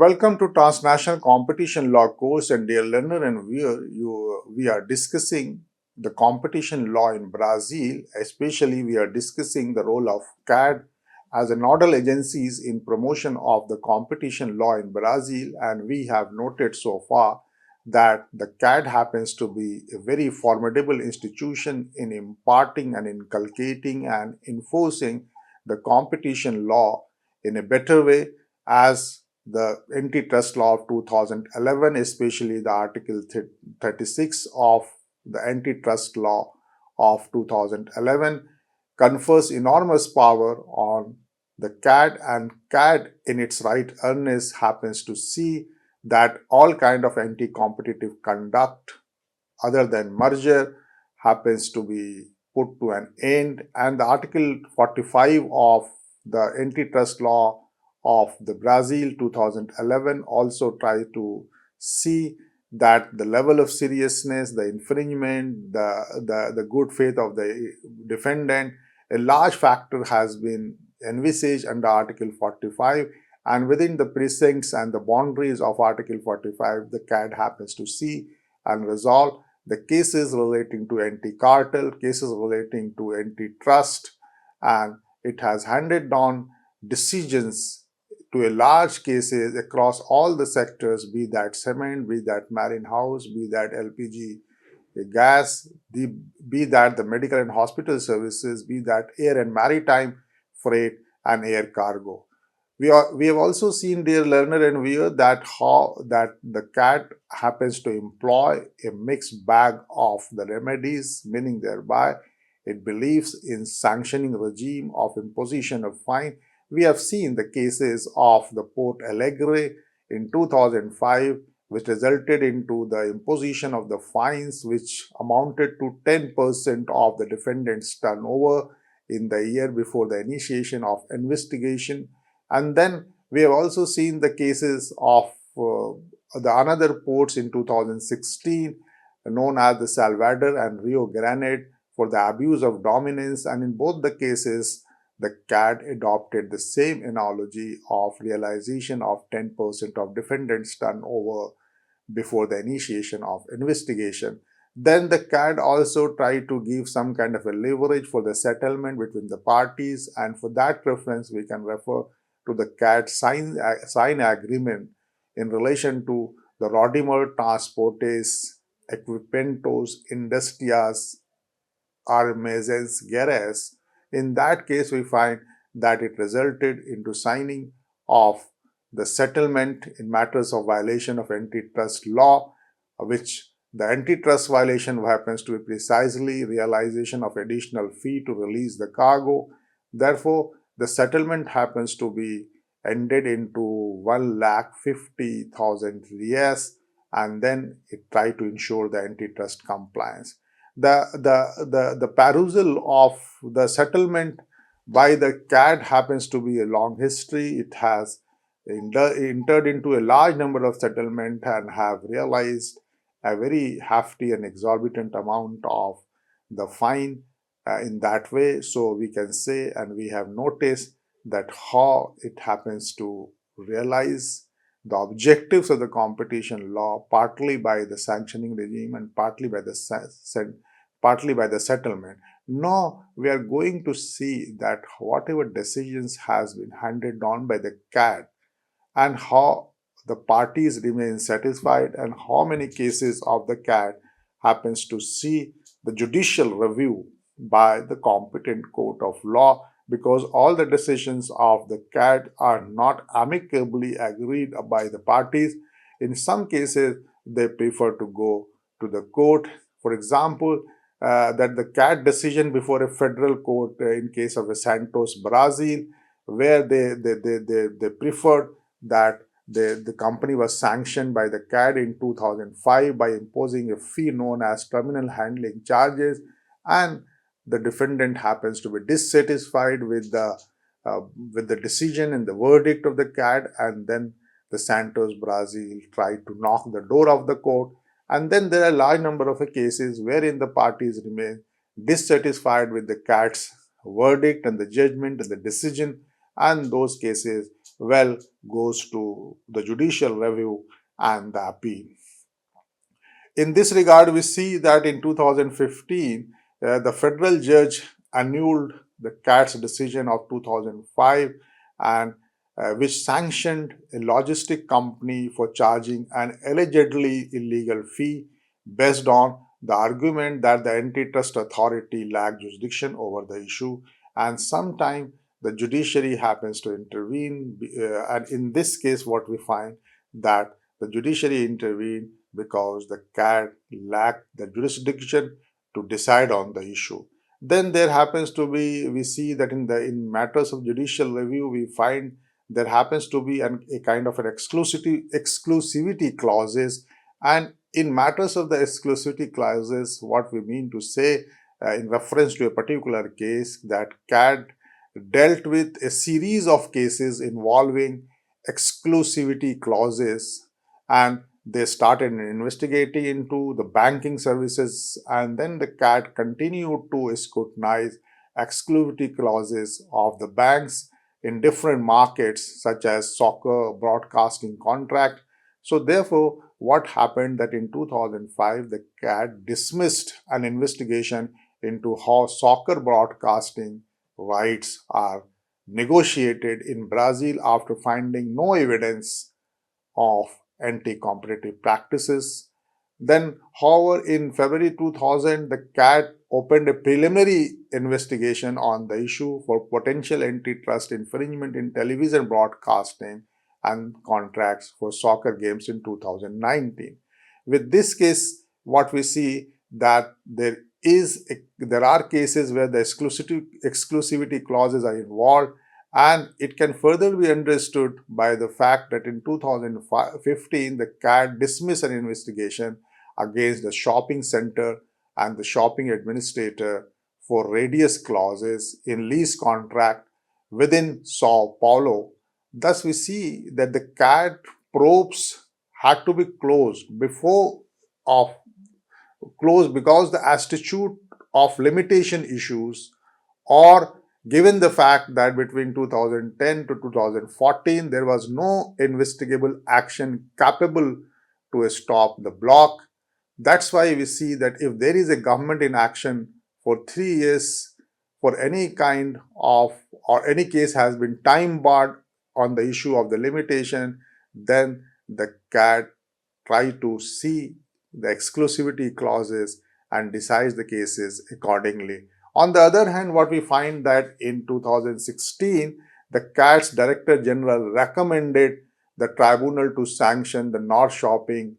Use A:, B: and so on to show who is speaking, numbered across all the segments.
A: Welcome to Transnational Competition Law course, and dear learner and viewer, we are discussing the competition law in Brazil. Especially we are discussing the role of CADE as a nodal agencies in promotion of the competition law in Brazil, and we have noted so far that the CADE happens to be a very formidable institution in imparting and inculcating and enforcing the competition law in a better way, as the antitrust law of 2011, especially the Article 36 of the antitrust law of 2011, confers enormous power on the CADE, and CADE in its right earnest happens to see that all kind of anti-competitive conduct other than merger happens to be put to an end, and the Article 45 of the antitrust law of the Brazil 2011 also try to see that the level of seriousness, the infringement, the good faith of the defendant, a large factor has been envisaged under Article 45, and within the precincts and the boundaries of Article 45, the CADE happens to see and resolve the cases relating to anti-cartel, cases relating to antitrust, and it has handed down decisions to a large cases across all the sectors, be that cement, be that marine house, be that LPG gas, be that the medical and hospital services, be that air and maritime freight and air cargo. We have also seen, dear learner and viewer, that how that the CADE happens to employ a mixed bag of the remedies, meaning thereby it believes in sanctioning regime of imposition of fine. We have seen the cases of the Port Alegre in 2005, which resulted into the imposition of the fines, which amounted to 10% of the defendant's turnover in the year before the initiation of investigation. And then we have also seen the cases of the another ports in 2016, known as the Salvador and Rio Grande, for the abuse of dominance, and in both the cases, the CADE adopted the same analogy of realization of 10% of defendant's turnover before the initiation of investigation. Then the CADE also tried to give some kind of a leverage for the settlement between the parties, and for that reference we can refer to the CADE sign agreement in relation to the Rodimer Transportes Equipentos Industrias Armazéns Guerres. In that case, we find that it resulted into signing of the settlement in matters of violation of antitrust law, which the antitrust violation happens to be precisely realization of additional fee to release the cargo. Therefore, the settlement happens to be ended into 1,50,000 reais, and then it tried to ensure the antitrust compliance. The perusal of the settlement by the CADE happens to be a long history. It has entered into a large number of settlements and have realized a very hefty and exorbitant amount of the fine in that way. So we can say, and we have noticed that how it happens to realize the objectives of the competition law, partly by the sanctioning regime and partly by the settlement. Now we are going to see that whatever decisions has been handed down by the CADE and how the parties remain satisfied, and how many cases of the CADE happens to see the judicial review by the competent court of law, because all the decisions of the CADE are not amicably agreed by the parties. In some cases, they prefer to go to the court. For example, that the CADE decision before a federal court in case of a Santos, Brazil, where they preferred that the company was sanctioned by the CADE in 2005 by imposing a fee known as terminal handling charges, and the defendant happens to be dissatisfied with the decision and the verdict of the CADE, and then the Santos Brazil tried to knock the door of the court. And then there are a large number of cases wherein the parties remain dissatisfied with the CADE's verdict and the judgment and the decision, and those cases well, goes to the judicial review and the appeal. In this regard, we see that in 2015, the federal judge annulled the CAT's decision of 2005 and which sanctioned a logistic company for charging an allegedly illegal fee based on the argument that the antitrust authority lacked jurisdiction over the issue, and sometime the judiciary happens to intervene. And in this case, what we find that the judiciary intervened because the CAD lacked the jurisdiction to decide on the issue. Then there happens to be, we see that in matters of judicial review, we find there happens to be a kind of an exclusivity clauses. And in matters of the exclusivity clauses, what we mean to say in reference to a particular case, that CAD dealt with a series of cases involving exclusivity clauses, and they started investigating into the banking services, and then the CAT continued to scrutinize exclusivity clauses of the banks in different markets such as soccer broadcasting contract. So therefore, what happened that in 2005 the CAT dismissed an investigation into how soccer broadcasting rights are negotiated in Brazil after finding no evidence of anti-competitive practices. Then, however, in February 2000, the CAT opened a preliminary investigation on the issue for potential antitrust infringement in television broadcasting and contracts for soccer games in 2019. With this case, what we see that there are cases where the exclusivity clauses are involved, and it can further be understood by the fact that in 2015, the CAD dismissed an investigation against the shopping center and the shopping administrator for radius clauses in lease contract within Sao Paulo. Thus, we see that the CAD probes had to be closed because the statute of limitation issues, or given the fact that between 2010 to 2014 there was no investigable action capable to stop the block. That's why we see that if there is a government inaction for 3 years for any kind of, or any case has been time barred on the issue of the limitation, then the CAT try to see the exclusivity clauses and decides the cases accordingly. On the other hand, what we find that in 2016, the CAT's Director General recommended the tribunal to sanction the North Shopping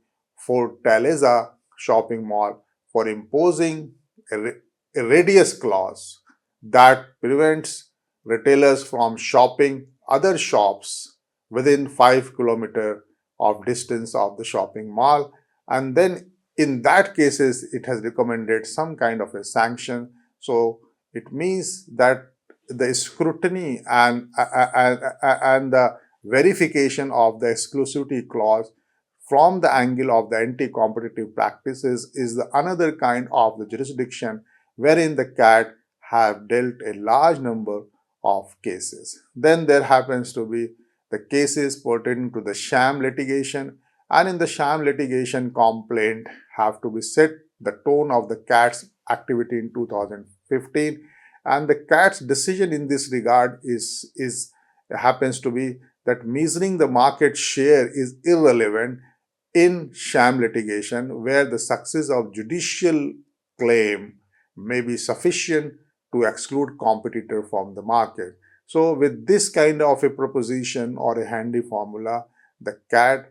A: Fortaleza shopping mall for imposing a radius clause that prevents retailers from shopping other shops within 5 kilometers of distance of the shopping mall. And then in that cases, it has recommended some kind of a sanction. So it means that the scrutiny and the verification of the exclusivity clause from the angle of the anti-competitive practices is the another kind of the jurisdiction wherein the CAT have dealt a large number of cases. Then there happens to be the cases pertaining to the sham litigation, and in the sham litigation complaint have to be set the tone of the CAT's activity in 2015, and the CAT's decision in this regard is happens to be that measuring the market share is irrelevant in sham litigation, where the success of judicial claim may be sufficient to exclude competitor from the market. So with this kind of a proposition or a handy formula, the CAT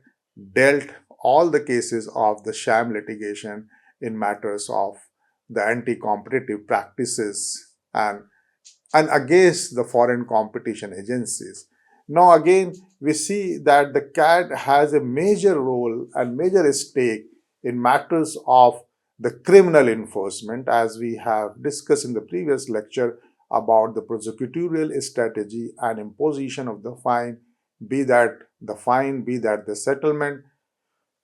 A: dealt all the cases of the sham litigation in matters of the anti-competitive practices and against the foreign competition agencies. Now again, we see that the CAD has a major role and major stake in matters of the criminal enforcement, as we have discussed in the previous lecture about the prosecutorial strategy and imposition of the fine, be that the fine, be that the settlement.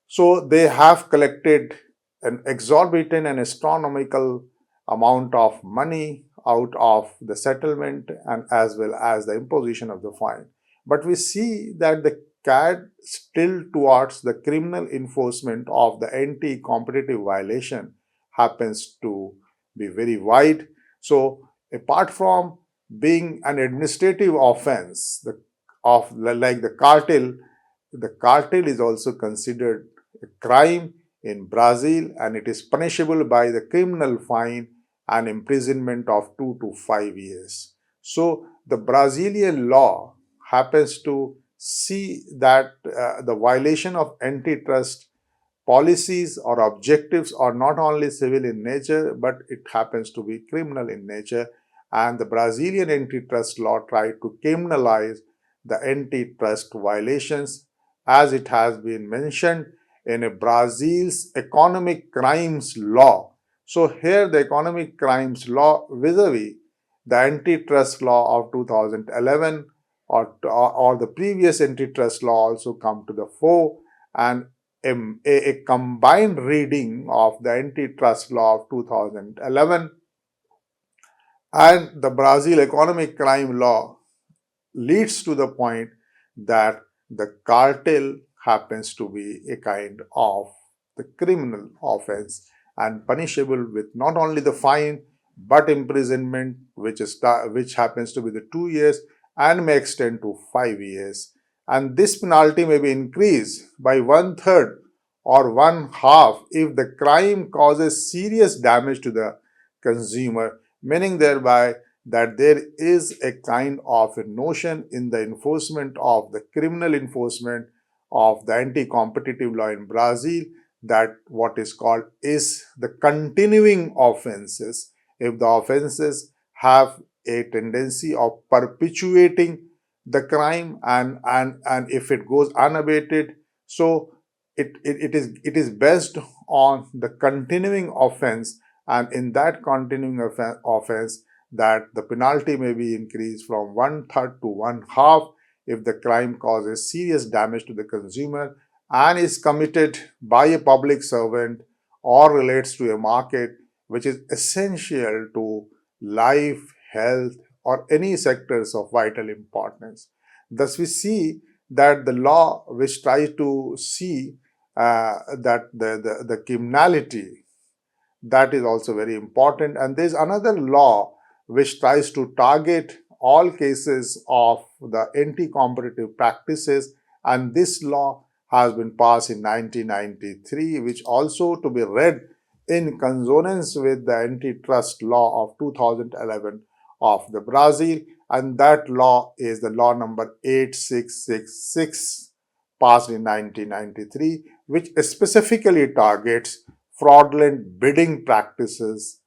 A: So they have collected an exorbitant and astronomical amount of money out of the settlement and as well as the imposition of the fine. But we see that the CADE still towards the criminal enforcement of the anti-competitive violation happens to be very wide. So apart from being an administrative offense, like the cartel is also considered a crime in Brazil, and it is punishable by the criminal fine and imprisonment of 2 to 5 years. So the Brazilian law happens to see that the violation of antitrust policies or objectives are not only civil in nature, but it happens to be criminal in nature. And the Brazilian antitrust law tried to criminalize the antitrust violations, as it has been mentioned in a Brazil's economic crimes law. So here the economic crimes law vis-a-vis the antitrust law of 2011 or the previous antitrust law also come to the fore, and a combined reading of the antitrust law of 2011 and the Brazil economic crime law leads to the point that the cartel happens to be a kind of the criminal offense and punishable with not only the fine but imprisonment, which happens to be the 2 years and may extend to 5 years. And this penalty may be increased by one third or one half if the crime causes serious damage to the consumer, meaning thereby that there is a kind of a notion in the enforcement of the criminal enforcement of the anti-competitive law in Brazil, that what is called is the continuing offenses. If the offenses have a tendency of perpetuating the crime, and if it goes unabated, so it is based on the continuing offense, and in that continuing offense that the penalty may be increased from one third to one half if the crime causes serious damage to the consumer and is committed by a public servant or relates to a market which is essential to life, health, or any sectors of vital importance. Thus, we see that the law which tries to see that the criminality, that is also very important. And there's another law which tries to target all cases of the anti-competitive practices, and this law has been passed in 1993, which also to be read in consonance with the antitrust law of 2011 of the Brazil, and that law is the law number 8666 passed in 1993, which specifically targets fraudulent bidding practices,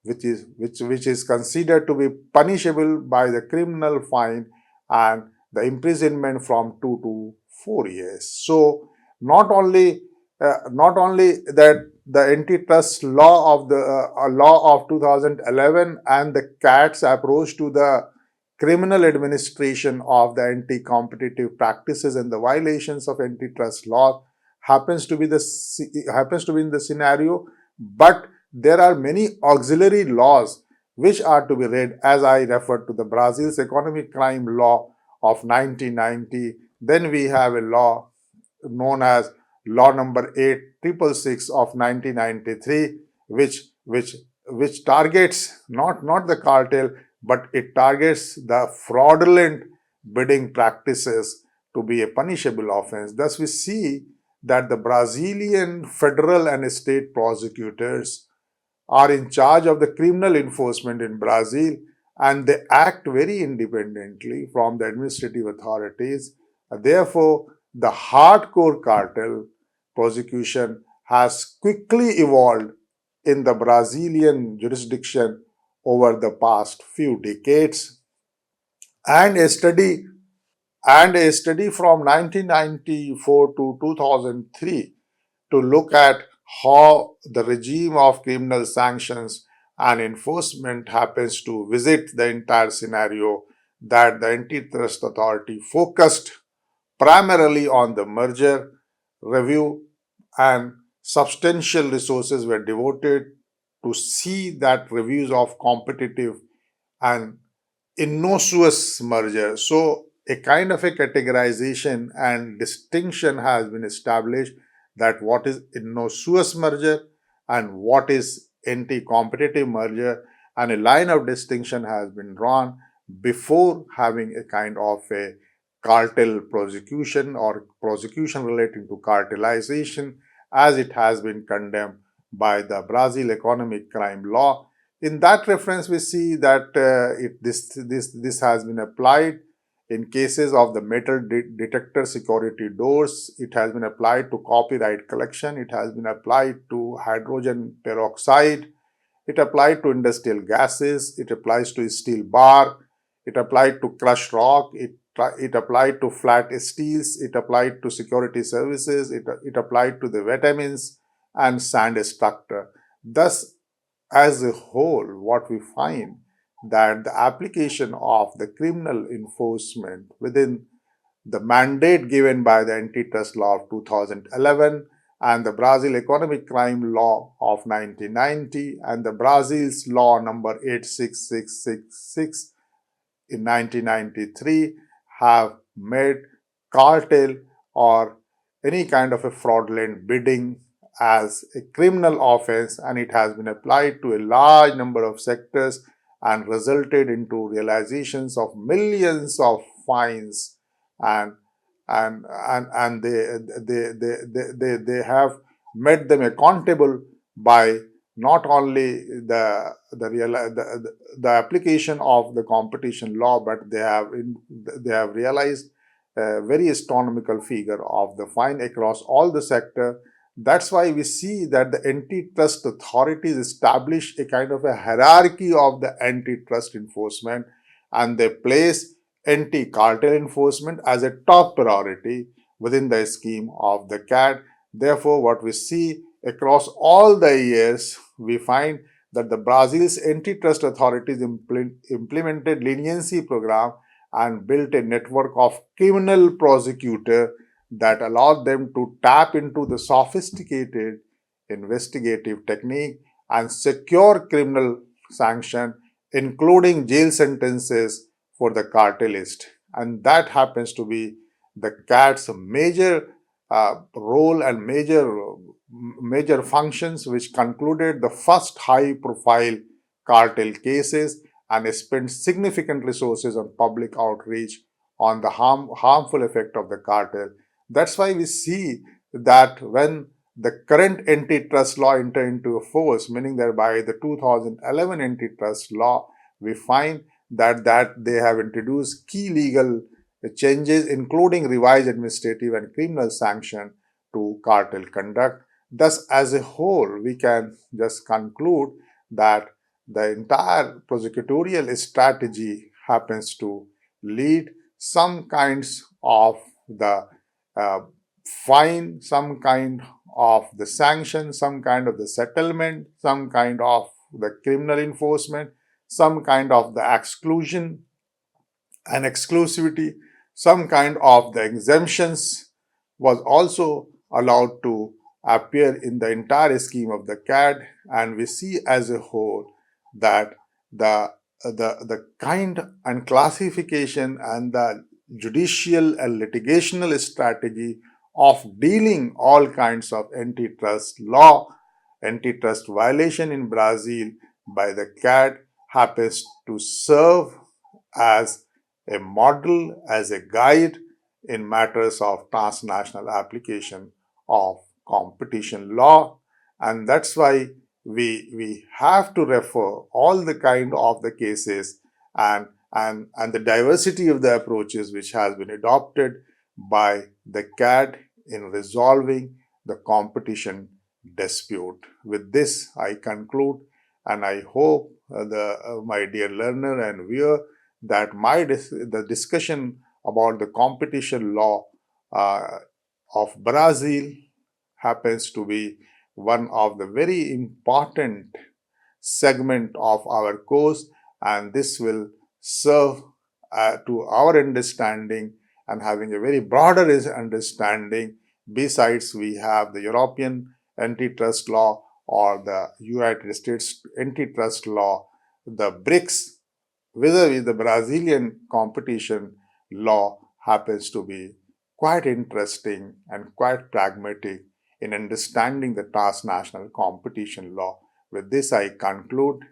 A: which is considered to be punishable by the criminal fine and the imprisonment from 2 to 4 years. So not only that the antitrust law of the law of 2011 and the CAT's approach to the criminal administration of the anti-competitive practices and the violations of antitrust law happens to be in the scenario, but there are many auxiliary laws which are to be read, as I referred to the Brazil's economic crime law of 1990. Then we have a law known as law number 8666 of 1993, which targets not the cartel, but it targets the fraudulent bidding practices to be a punishable offense. Thus, we see that the Brazilian federal and state prosecutors are in charge of the criminal enforcement in Brazil, and they act very independently from the administrative authorities. Therefore, the hardcore cartel prosecution has quickly evolved in the Brazilian jurisdiction over the past few decades, and a study from 1994 to 2003 to look at how the regime of criminal sanctions and enforcement happens to visit the entire scenario, that the antitrust authority focused primarily on the merger review, and substantial resources were devoted to see that reviews of competitive and innocuous merger. So a kind of a categorization and distinction has been established that what is innocuous merger and what is anti-competitive merger, and a line of distinction has been drawn before having a kind of a cartel prosecution or prosecution relating to cartelization, as it has been condemned by the Brazil economic crime law. In that reference, we see that this has been applied in cases of the metal detector security doors. It has been applied to copyright collection. It has been applied to hydrogen peroxide. It applied to industrial gases. It applies to steel bar. It applied to crushed rock. It applied to flat steels. It applied to security services. It applied to the vitamins and sand structure. Thus, as a whole, what we find that the application of the criminal enforcement within the mandate given by the antitrust law of 2011 and the Brazil economic crime law of 1990 and the Brazil's law number 86666 in 1993 have made cartel or any kind of a fraudulent bidding as a criminal offense, and it has been applied to a large number of sectors and resulted into realizations of millions of fines, and they have made them accountable by not only the application of the competition law, but they have realized a very astronomical figure of the fine across all the sector. That's why we see that the antitrust authorities establish a kind of a hierarchy of the antitrust enforcement, and they place anti-cartel enforcement as a top priority within the scheme of the CADE. Therefore, what we see across all the years, we find that the Brazil's antitrust authorities implemented leniency program and built a network of criminal prosecutor that allowed them to tap into the sophisticated investigative technique and secure criminal sanction, including jail sentences for the cartelist. And that happens to be the CAT's major role and major functions, which concluded the first high profile cartel cases and spent significant resources on public outreach on the harmful effect of the cartel. That's why we see that when the current antitrust law entered into force, meaning that by the 2011 antitrust law, we find that they have introduced key legal changes, including revised administrative and criminal sanction to cartel conduct. Thus, as a whole, we can just conclude that the entire prosecutorial strategy happens to lead some kinds of the uh, fine, some kind of the sanction, some kind of the settlement, some kind of the criminal enforcement, some kind of the exclusion and exclusivity, some kind of the exemptions was also allowed to appear in the entire scheme of the CAD, and we see as a whole that the kind and classification and the judicial and litigational strategy of dealing all kinds of antitrust law, antitrust violation in Brazil by the CAD happens to serve as a model, as a guide in matters of transnational application of competition law. And that's why we have to refer all the kind of the cases and the diversity of the approaches which has been adopted by the CAD in resolving the competition dispute. With this, I conclude, and I hope my dear learner and viewer that the discussion about the competition law of Brazil happens to be one of the very important segment of our course, and this will serve to our understanding and having a very broader understanding. Besides, we have the European antitrust law or the United States antitrust law, the BRICS, vis-a-vis the Brazilian competition law happens to be quite interesting and quite pragmatic in understanding the transnational competition law. With this, I conclude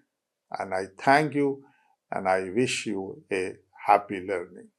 A: and I thank you and I wish you a happy learning.